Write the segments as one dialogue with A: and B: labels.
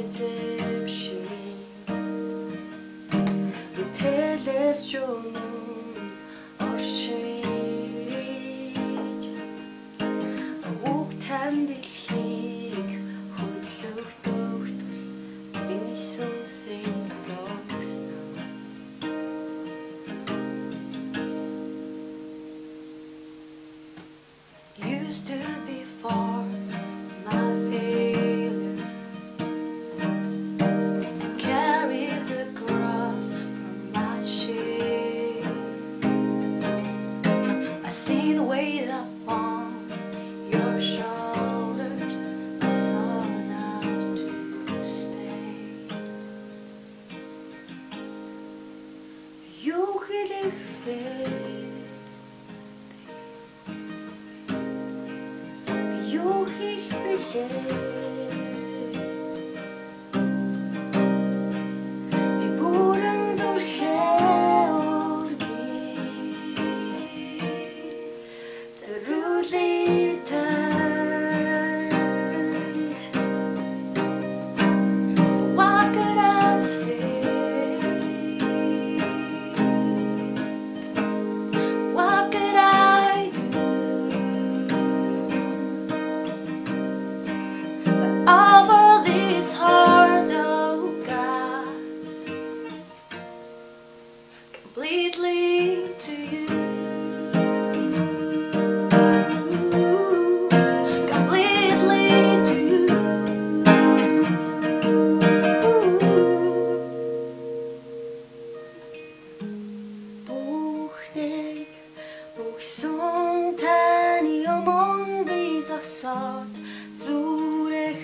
A: эзэмшин бүтээлээс ч өмнө оршиж үг тань дэлхийг хөдлөгдөгт Иесусийн зогсно. Used to be for my failure, carried the cross for my shame. I see the weight upon your shoulders, I saw not to stay. You really failed. Юухих билээ би бүрэн зүрхээ өргөе зориулъя танд. So what could I say? What could I do? Over this heart, oh God, completely to you, completely to you. Бүхнийг өгсөн таны өмнө би зогсоод зүрх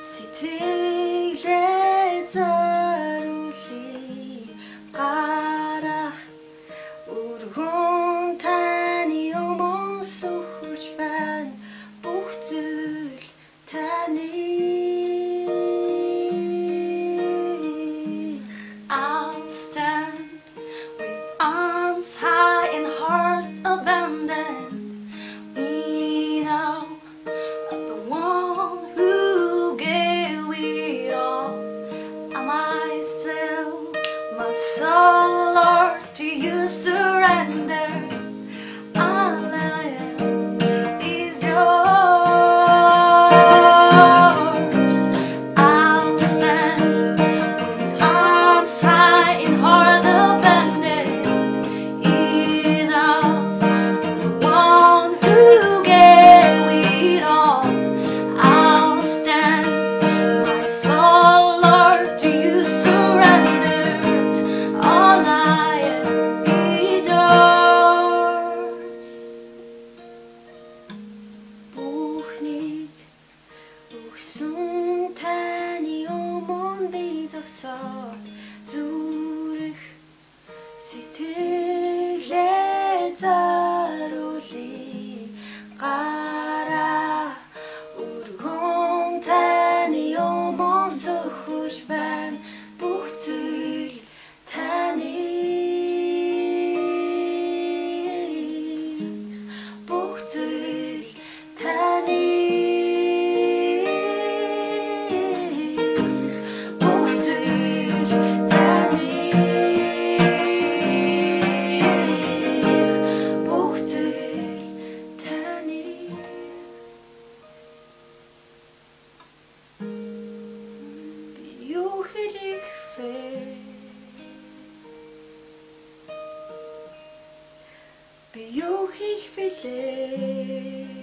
A: сэтгэлээ зориулъя гараа өргөн таны өмнө сөхөж байна бүх зүйл таны. I'll stand with arms high and heart abandoned. We know the one who gave it all. Myself, my soul, Lord, to you surrender. All I am is yours. I'll stand with arms high and heart abandoned. Enough, the one who gave it all. I'll stand, my soul, Lord, to you surrender. All I am is yours. Бүхнийг өгсөн таны өмнө би зогсоод зүрх сэтгэлээ зориулъя гараа өргөн таны өмнө сөхөж байна бүх зүйл таны. Бүх зүйл таны. Бүх зүйл таны. Бүх зүйл таны. Би юу хэлэх вэ? Би юу хийх билээ?